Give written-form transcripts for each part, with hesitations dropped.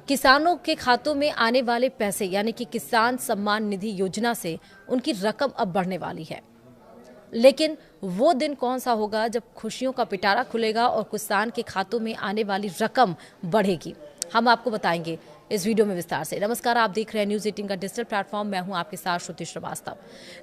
किसानों के खातों में आने वाले पैसे यानी कि किसान सम्मान निधि योजना से उनकी रकम अब बढ़ने वाली है। लेकिन वो दिन कौन सा होगा जब खुशियों का पिटारा खुलेगा और किसान के खातों में आने वाली रकम बढ़ेगी, हम आपको बताएंगे इस वीडियो में विस्तार से। नमस्कार, आप देख रहे हैं न्यूज 18 का डिजिटल प्लेटफॉर्म। मैं हूं आपके साथ श्रुति श्रीवास्तव।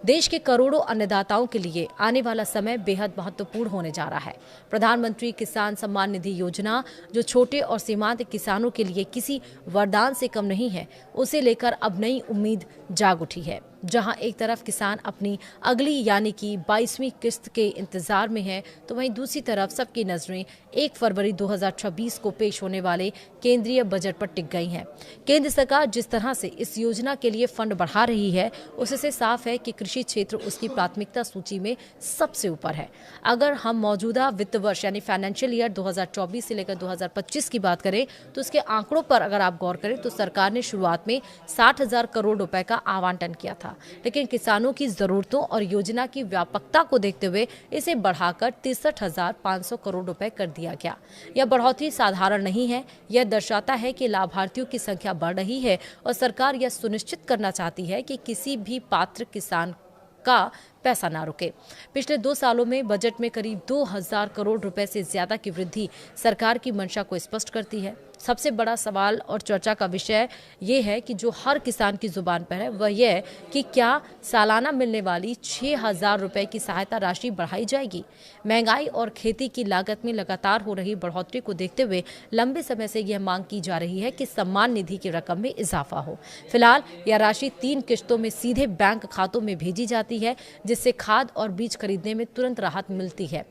देश के करोड़ों अन्नदाताओं के लिए आने वाला समय बेहद महत्वपूर्ण होने जा रहा है। प्रधानमंत्री किसान सम्मान निधि योजना, जो छोटे और सीमांत किसानों के लिए किसी वरदान से कम नहीं है, उसे लेकर अब नई उम्मीद जाग उठी है। जहां एक तरफ किसान अपनी अगली यानी कि 22वीं किस्त के इंतजार में है, तो वहीं दूसरी तरफ सबकी नजरें 1 फरवरी 2026 को पेश होने वाले केंद्रीय बजट पर टिक गई हैं। केंद्र सरकार जिस तरह से इस योजना के लिए फंड बढ़ा रही है, उससे साफ है कि कृषि क्षेत्र उसकी प्राथमिकता सूची में सबसे ऊपर है। अगर हम मौजूदा वित्त वर्ष यानी फाइनेंशियल ईयर 2024 से लेकर 2025 की बात करें, तो इसके आंकड़ों पर अगर आप गौर करें तो सरकार ने शुरुआत में 60,000 करोड़ रुपए का आवंटन किया था, लेकिन किसानों की जरूरतों और योजना की व्यापकता को देखते हुए इसे बढ़ाकर 63,500 करोड़ रुपए कर दिया गया। यह बढ़ोतरी साधारण नहीं है, यह दर्शाता है कि लाभार्थियों की संख्या बढ़ रही है और सरकार यह सुनिश्चित करना चाहती है कि किसी भी पात्र किसान का पैसा ना रुके। पिछले 2 सालों में बजट में करीब 2,000 करोड़ रुपए से ज्यादा की वृद्धि सरकार की मंशा को स्पष्ट करती है। सबसे बड़ा सवाल और चर्चा का विषय ये है कि जो हर किसान की जुबान पर है, वह यह कि क्या सालाना मिलने वाली 6,000 रुपए की सहायता राशि बढ़ाई जाएगी। महंगाई और खेती की लागत में लगातार हो रही बढ़ोतरी को देखते हुए लंबे समय से यह मांग की जा रही है कि सम्मान निधि की रकम में इजाफा हो। फिलहाल यह राशि 3 किश्तों में सीधे बैंक खातों में भेजी जाती है, जिससे खाद और बीज खरीदने में तुरंत राहत मिलती है।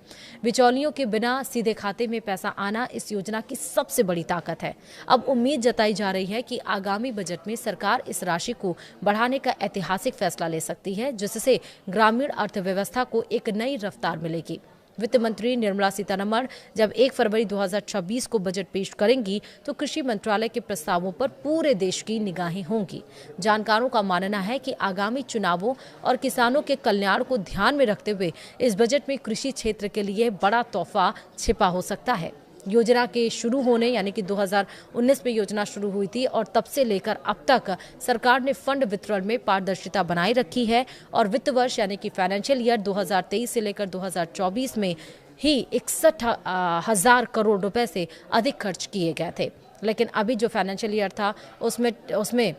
बिचौलियों के बिना सीधे खाते में पैसा आना इस योजना की सबसे बड़ी ताकत है। अब उम्मीद जताई जा रही है कि आगामी बजट में सरकार इस राशि को बढ़ाने का ऐतिहासिक फैसला ले सकती है, जिससे ग्रामीण अर्थव्यवस्था को एक नई रफ्तार मिलेगी। वित्त मंत्री निर्मला सीतारमण जब 1 फरवरी 2026 को बजट पेश करेंगी, तो कृषि मंत्रालय के प्रस्तावों पर पूरे देश की निगाहें होंगी। जानकारों का मानना है कि आगामी चुनावों और किसानों के कल्याण को ध्यान में रखते हुए इस बजट में कृषि क्षेत्र के लिए बड़ा तोहफा छिपा हो सकता है। योजना के शुरू होने यानी कि 2019 में योजना शुरू हुई थी और तब से लेकर अब तक सरकार ने फंड वितरण में पारदर्शिता बनाए रखी है और वित्त वर्ष यानी कि फाइनेंशियल ईयर 2023 से लेकर 2024 में ही 61,000 करोड़ रुपए से अधिक खर्च किए गए थे। लेकिन अभी जो फाइनेंशियल ईयर था उसमें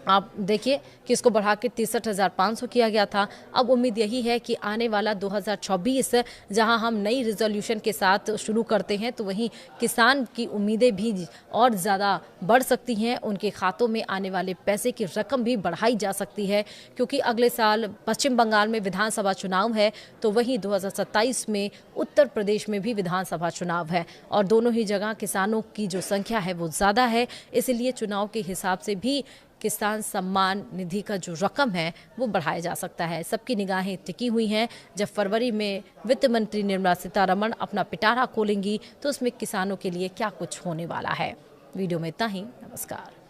आप देखिए कि इसको बढ़ा के 63,500 किया गया था। अब उम्मीद यही है कि आने वाला 2024 जहां हम नई रिजोल्यूशन के साथ शुरू करते हैं, तो वहीं किसान की उम्मीदें भी और ज़्यादा बढ़ सकती हैं। उनके खातों में आने वाले पैसे की रकम भी बढ़ाई जा सकती है, क्योंकि अगले साल पश्चिम बंगाल में विधानसभा चुनाव है, तो वहीं 2027 में उत्तर प्रदेश में भी विधानसभा चुनाव है और दोनों ही जगह किसानों की जो संख्या है वो ज़्यादा है। इसलिए चुनाव के हिसाब से भी किसान सम्मान निधि का जो रकम है वो बढ़ाया जा सकता है। सबकी निगाहें टिकी हुई हैं। जब फरवरी में वित्त मंत्री निर्मला सीतारमण अपना पिटारा खोलेंगी, तो उसमें किसानों के लिए क्या कुछ होने वाला है। वीडियो में इतना ही। नमस्कार।